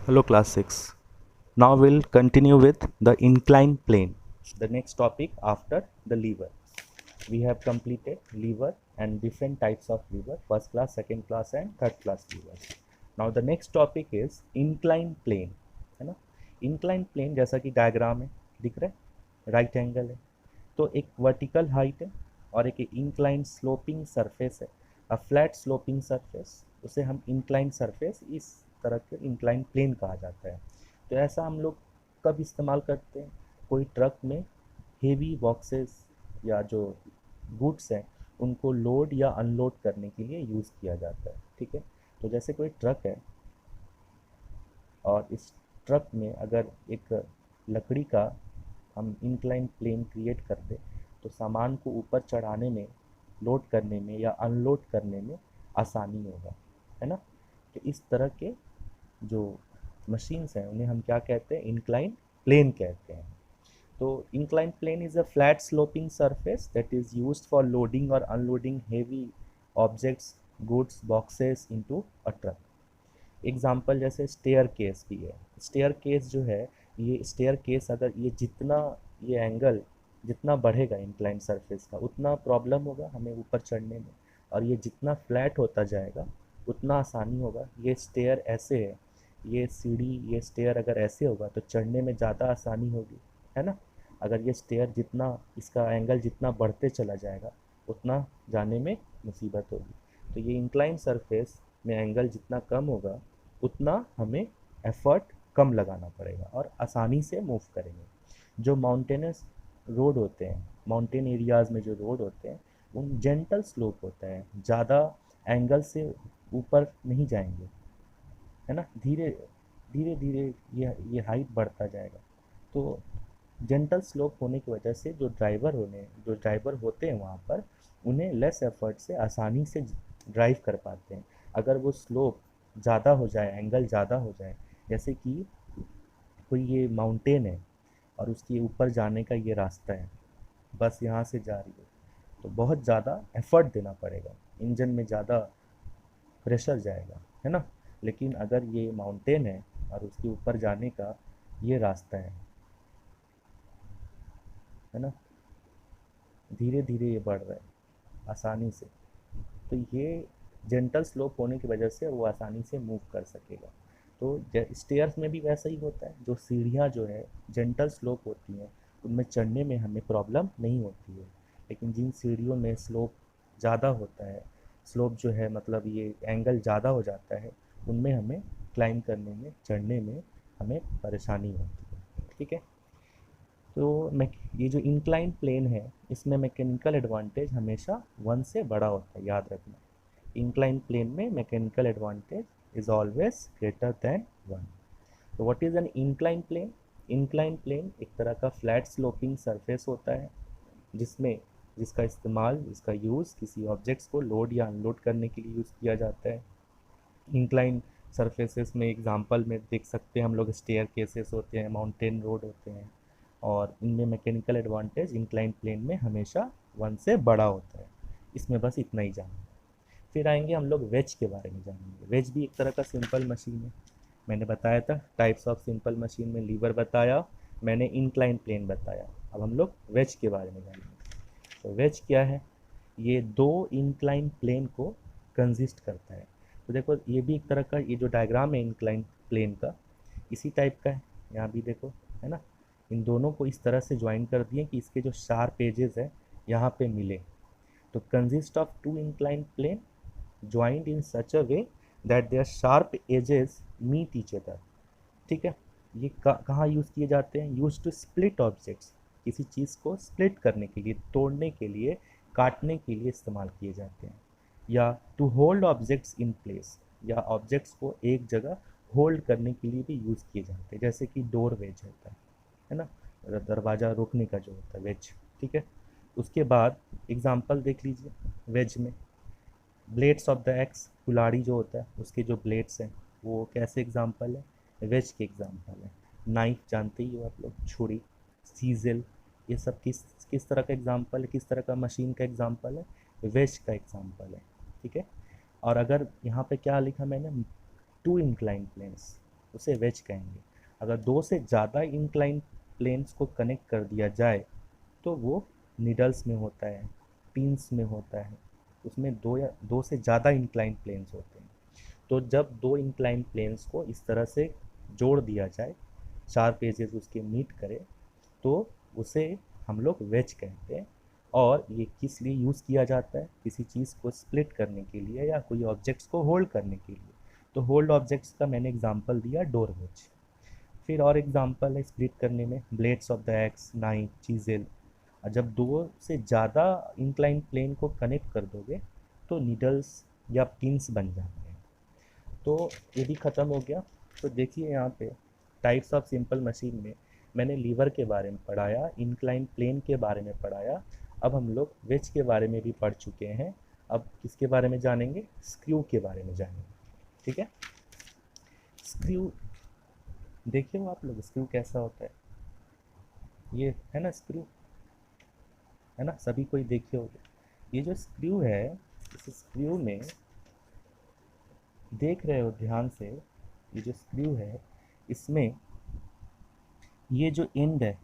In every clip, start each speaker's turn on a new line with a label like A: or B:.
A: Hello class 6. Now we'll continue with the inclined plane, the next topic after the lever. We have completed lever and different types of lever, first class, second class and third class levers. Now the next topic is inclined plane, है ना? Inclined plane जैसा कि diagram है, दिख रहा है, right angle है, तो एक वर्टिकल हाइट है और एक इंक्लाइंड स्लोपिंग सरफेस है, अ फ्लैट स्लोपिंग सरफेस, उसे हम इंक्लाइंड सरफेस, इस तरह के इंक्लाइंड प्लेन कहा जाता है। तो ऐसा हम लोग कब इस्तेमाल करते हैं? कोई ट्रक में हेवी बॉक्सेस या जो गुड्स हैं उनको लोड या अनलोड करने के लिए यूज़ किया जाता है। ठीक है, तो जैसे कोई ट्रक है और इस ट्रक में अगर एक लकड़ी का हम इंक्लाइन प्लेन क्रिएट कर दें तो सामान को ऊपर चढ़ाने में, लोड करने में या अनलोड करने में आसानी होगा, है ना? तो इस तरह के जो मशीन्स हैं उन्हें हम क्या कहते हैं? इंक्लाइन प्लेन कहते हैं। तो inclined plane is a flat sloping surface that is used for loading or unloading heavy objects, goods, boxes into a truck. Example जैसे स्टेयर केस भी है। स्टेयर केस जो है, ये स्टेयर केस अगर ये जितना, ये एंगल जितना बढ़ेगा इंक्लाइन सरफेस का उतना प्रॉब्लम होगा हमें ऊपर चढ़ने में, और ये जितना फ्लैट होता जाएगा उतना आसानी होगा। ये स्टेयर ऐसे है, ये सीढ़ी, ये स्टेयर अगर ऐसे होगा तो चढ़ने में ज़्यादा आसानी होगी, है ना? अगर ये स्टेयर जितना, इसका एंगल जितना बढ़ते चला जाएगा उतना जाने में मुसीबत होगी। तो ये इंक्लाइन सरफेस में एंगल जितना कम होगा उतना हमें एफर्ट कम लगाना पड़ेगा और आसानी से मूव करेंगे। जो माउंटेनस रोड होते हैं, माउंटेन एरियाज़ में जो रोड होते हैं, उन जेंटल स्लोप होता है, ज़्यादा एंगल से ऊपर नहीं जाएंगे, है ना? धीरे धीरे धीरे ये हाइट बढ़ता जाएगा। तो जेंटल स्लोप होने की वजह से जो ड्राइवर होते हैं वहाँ पर, उन्हें लेस एफर्ट से आसानी से ड्राइव कर पाते हैं। अगर वो स्लोप ज़्यादा हो जाए, एंगल ज़्यादा हो जाए, जैसे कि कोई ये माउंटेन है और उसके ऊपर जाने का ये रास्ता है, बस यहाँ से जा रही है, तो बहुत ज़्यादा एफर्ट देना पड़ेगा, इंजन में ज़्यादा प्रेशर जाएगा, है ना? लेकिन अगर ये माउंटेन है और उसके ऊपर जाने का ये रास्ता है ना, धीरे धीरे ये बढ़ रहा है आसानी से, तो ये जेंटल स्लोप होने की वजह से वो आसानी से मूव कर सकेगा। तो स्टेयर्स में भी वैसा ही होता है। जो सीढ़ियाँ जो है जेंटल स्लोप होती हैं उनमें चढ़ने में हमें प्रॉब्लम नहीं होती है, लेकिन जिन सीढ़ियों में स्लोप ज़्यादा होता है, स्लोप जो है मतलब ये एंगल ज़्यादा हो जाता है, उनमें हमें क्लाइंब करने में, चढ़ने में हमें परेशानी होती है। ठीक है, तो मैं, ये जो इंक्लाइन प्लेन है इसमें मैकेनिकल एडवांटेज हमेशा वन से बड़ा होता है, याद रखना। इंक्लाइन प्लेन में mechanical advantage is always greater than one. तो what is an incline plane? Incline plane एक तरह का फ्लैट स्लोपिंग सरफेस होता है जिसमें, जिसका इस्तेमाल, जिसका यूज़ किसी ऑब्जेक्ट्स को लोड या अनलोड करने के लिए यूज़ किया जाता है। इंक्लाइन सरफेसेस में एग्जांपल में देख सकते हैं हम लोग, स्टेयर केसेस होते हैं, माउंटेन रोड होते हैं, और इनमें मैकेनिकल एडवांटेज इंक्लाइन प्लेन में हमेशा वन से बड़ा होता है। इसमें बस इतना ही जानना। फिर आएंगे हम लोग वेज के बारे में जानेंगे। वेज भी एक तरह का सिंपल मशीन है। मैंने बताया था टाइप्स ऑफ सिंपल मशीन में, लीवर बताया, मैंने इंक्लाइन प्लेन बताया। अब हम लोग वेज के बारे में जानेंगे। तो वेज क्या है? ये दो इंक्लाइन प्लेन को कंसिस्ट करता है। तो देखो ये भी एक तरह का, ये जो डायग्राम है इंक्लाइन प्लेन का, इसी टाइप का है। यहाँ भी देखो, है ना? इन दोनों को इस तरह से ज्वाइन कर दिए कि इसके जो शार्प एजेस है यहाँ पे मिले। तो consist of two inclined plane joined in such a way that their sharp edges meet each other. ठीक है, ये कहाँ यूज़ किए जाते हैं? यूज टू स्प्लिट ऑब्जेक्ट्स, किसी चीज़ को स्प्लिट करने के लिए, तोड़ने के लिए, काटने के लिए इस्तेमाल किए जाते हैं। या to hold objects in place, या ऑब्जेक्ट्स को एक जगह होल्ड करने के लिए भी यूज़ किए जाते हैं, जैसे कि डोर वेज होता है ना, दरवाज़ा रोकने का जो होता है वेज। ठीक है, उसके बाद एग्जाम्पल देख लीजिए वेज में। ब्लेड्स ऑफ द एक्स, कुल्हाड़ी जो होता है उसके जो ब्लेड्स हैं वो कैसे एग्जाम्पल है? वेज के एग्जाम्पल है। नाइफ जानते ही हो आप लोग, छुरी, सीजल, ये सब किस किस तरह का एग्जाम्पल है, किस तरह का मशीन का एग्जाम्पल है? वेज का एग्जाम्पल है। ठीक है, और अगर यहाँ पे क्या लिखा मैंने, टू इंक्लाइन प्लेन्स, उसे वेज कहेंगे। अगर दो से ज़्यादा इंक्लाइन प्लेन्स को कनेक्ट कर दिया जाए तो वो निडल्स में होता है, पिन्स में होता है, उसमें दो या दो से ज़्यादा इंक्लाइन प्लेन्स होते हैं। तो जब दो इंक्लाइन प्लेन्स को इस तरह से जोड़ दिया जाए, चार एजेस उसके मीट करे, तो उसे हम लोग वेज कहते हैं। और ये किस लिए यूज़ किया जाता है? किसी चीज़ को स्प्लिट करने के लिए या कोई ऑब्जेक्ट्स को होल्ड करने के लिए। तो होल्ड ऑब्जेक्ट्स का मैंने एग्जांपल दिया डोर वेज। फिर और एग्जांपल है स्प्लिट करने में, blades of the axe, knife, chisel. जब दो से ज़्यादा इंक्लाइन प्लेन को कनेक्ट कर दोगे तो नीडल्स या पिन्स बन जाते हैं। तो ये भी ख़त्म हो गया। तो देखिए यहाँ पे टाइप्स ऑफ सिंपल मशीन में मैंने लीवर के बारे में पढ़ाया, इंक्लाइन प्लेन के बारे में पढ़ाया। अब हम लोग वेज के बारे में भी पढ़ चुके हैं। अब किसके बारे में जानेंगे? स्क्रू के बारे में जानेंगे। ठीक है, स्क्रू देखिए हो आप लोग, स्क्रू कैसा होता है? ये है ना स्क्रू, है ना, सभी कोई देखे होगे। ये जो स्क्रू है, इस स्क्रू में देख रहे हो ध्यान से, ये जो स्क्रू है इसमें ये जो एंड है,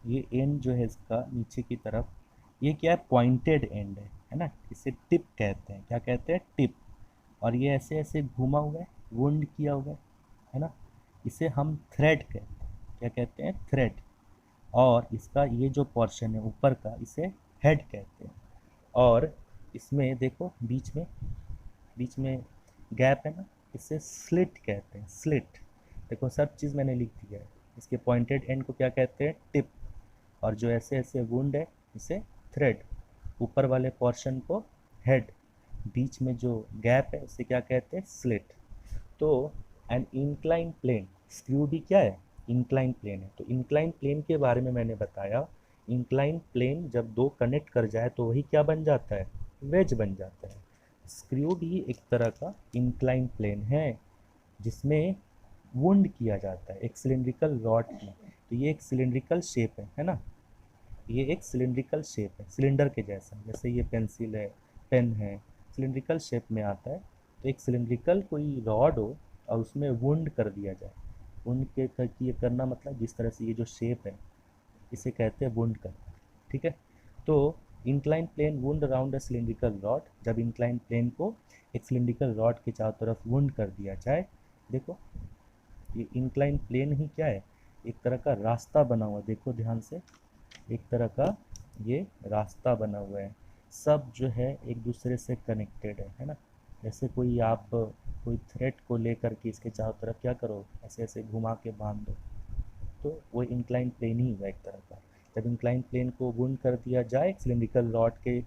A: ये एंड जो है इसका नीचे की तरफ, ये क्या है? पॉइंटेड एंड है ना। इसे टिप कहते हैं। क्या कहते हैं? टिप। और ये ऐसे ऐसे घुमा हुआ है, वुंड किया हुआ है ना। इसे हम थ्रेड कहते हैं। क्या कहते हैं? थ्रेड। और इसका ये जो पोर्शन है ऊपर का, इसे हेड कहते हैं। और इसमें देखो बीच में गैप है ना, इसे स्लिट कहते हैं। स्लिट। देखो सब चीज़ मैंने लिख दिया है। इसके पॉइंटेड एंड को क्या कहते हैं? टिप। और जो ऐसे ऐसे वुंड है इसे थ्रेड। ऊपर वाले पोर्शन को हेड। बीच में जो गैप है उसे क्या कहते हैं? स्लिट। तो एन इंक्लाइन प्लेन, स्क्रू भी क्या है? इंक्लाइन प्लेन है। तो इंक्लाइन प्लेन के बारे में मैंने बताया। इंक्लाइन प्लेन जब दो कनेक्ट कर जाए तो वही क्या बन जाता है? वेज बन जाता है। स्क्रू भी एक तरह का इंक्लाइन प्लेन है जिसमें वुंड किया जाता है एक सिलिंड्रिकल रॉड में। तो ये एक सिलिंड्रिकल शेप है ना। ये एक सिलिंड्रिकल शेप है, सिलेंडर के जैसा। जैसे ये पेंसिल है, पेन है, सिलिंड्रिकल शेप में आता है। तो एक सिलिंड्रिकल कोई रॉड हो और उसमें वुंड कर दिया जाए। वुंड के ये करना मतलब जिस तरह से ये जो शेप है इसे कहते हैं वुंड करना। ठीक है। तो इंक्लाइन प्लेन वुंड अराउंड अ सिलिंड्रिकल रॉड। जब इंक्लाइन प्लेन को एक सिलिंड्रिकल रॉड के चारों तरफ वुंड कर दिया जाए, देखो ये इंक्लाइन प्लेन ही क्या है? एक तरह का रास्ता बना हुआ। देखो ध्यान से, एक तरह का ये रास्ता बना हुआ है। सब जो है एक दूसरे से कनेक्टेड है ना। जैसे कोई थ्रेड को लेकर के इसके चारों तरफ क्या करो, ऐसे ऐसे घुमा के बांध दो, तो वो इंक्लाइन प्लेन ही हुआ एक तरह का। जब इंक्लाइन प्लेन को वुंड कर दिया जाए सिलिंड्रिकल रॉड के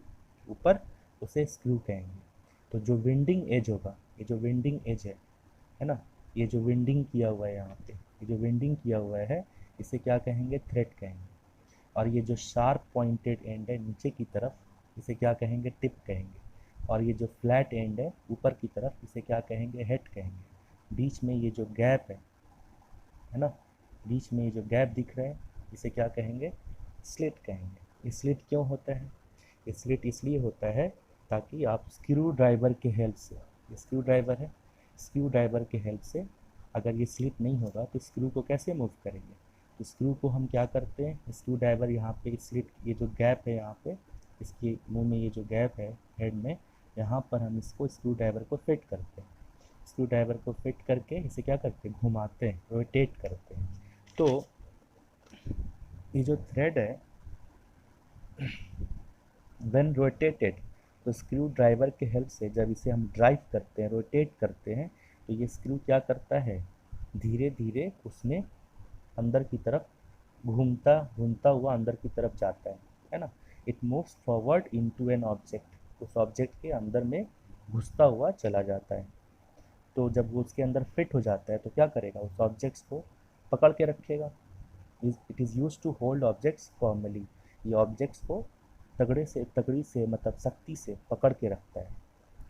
A: ऊपर, उसे स्क्रू कहेंगे। तो जो विंडिंग एज होगा, ये जो विंडिंग एज है ना, ये जो विंडिंग किया हुआ है यहाँ पे, ये जो विंडिंग किया हुआ है इसे क्या कहेंगे? थ्रेड कहेंगे। और ये जो शार्प पॉइंटेड एंड है नीचे की तरफ, इसे क्या कहेंगे? टिप कहेंगे। और ये जो फ्लैट एंड है ऊपर की तरफ, इसे क्या कहेंगे? हेड कहेंगे। बीच में ये जो गैप है ना, बीच में ये जो गैप दिख रहा है इसे क्या कहेंगे? स्लिट कहेंगे। ये स्लिट क्यों होता है? ये स्लिट इसलिए होता है ताकि आप स्क्रू ड्राइवर के हेल्प से, ये स्क्रू ड्राइवर है, स्क्रू ड्राइवर के हेल्प से अगर ये स्लिट नहीं होगा तो स्क्रू को कैसे मूव करेंगे? तो स्क्रू को हम क्या करते हैं, स्क्रू ड्राइवर यहाँ पे स्लिट, ये जो गैप है यहाँ पे, इसके मुंह में ये जो गैप है हेड में, यहाँ पर हम इसको स्क्रू ड्राइवर को फिट करते हैं। स्क्रू ड्राइवर को फिट करके इसे क्या करते हैं? घुमाते हैं, रोटेट करते हैं। तो ये जो थ्रेड है व्हेन रोटेटेड, तो स्क्रू ड्राइवर के हेल्प से जब इसे हम ड्राइव करते हैं, रोटेट करते हैं, तो ये स्क्रू क्या करता है? धीरे धीरे उसमें अंदर की तरफ घूमता घूमता हुआ अंदर की तरफ जाता है ना। It moves forward into an object, उस ऑब्जेक्ट के अंदर में घुसता हुआ चला जाता है। तो जब वो उसके अंदर फिट हो जाता है तो क्या करेगा? उस ऑब्जेक्ट्स को पकड़ के रखेगा। It is use to hold objects formally. ये ऑब्जेक्ट्स को तगड़ी से मतलब सख्ती से पकड़ के रखता है।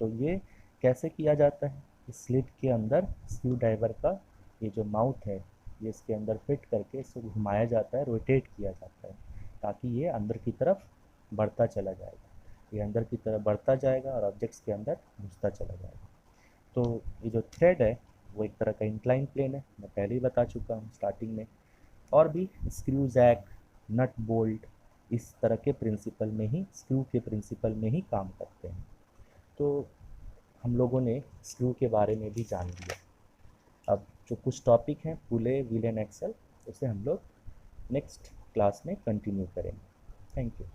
A: तो ये कैसे किया जाता है? इस स्लिट के अंदर स्क्रू ड्राइवर का ये जो माउथ है, ये इसके अंदर फिट करके इसको घुमाया जाता है, रोटेट किया जाता है, ताकि ये अंदर की तरफ बढ़ता चला जाएगा। ये अंदर की तरफ बढ़ता जाएगा और ऑब्जेक्ट्स के अंदर घुसता चला जाएगा। तो ये जो थ्रेड है वो एक तरह का इंक्लाइन प्लेन है, मैं पहले ही बता चुका हूँ स्टार्टिंग में। और भी स्क्रू जैक, नट बोल्ट इस तरह के प्रिंसिपल में ही, स्क्रू के प्रिंसिपल में ही काम करते हैं। तो हम लोगों ने स्क्रू के बारे में भी जान लिया। अब जो कुछ टॉपिक हैं पुले, व्हील एंड एक्सल, उसे हम लोग नेक्स्ट क्लास में कंटिन्यू करेंगे। Thank you.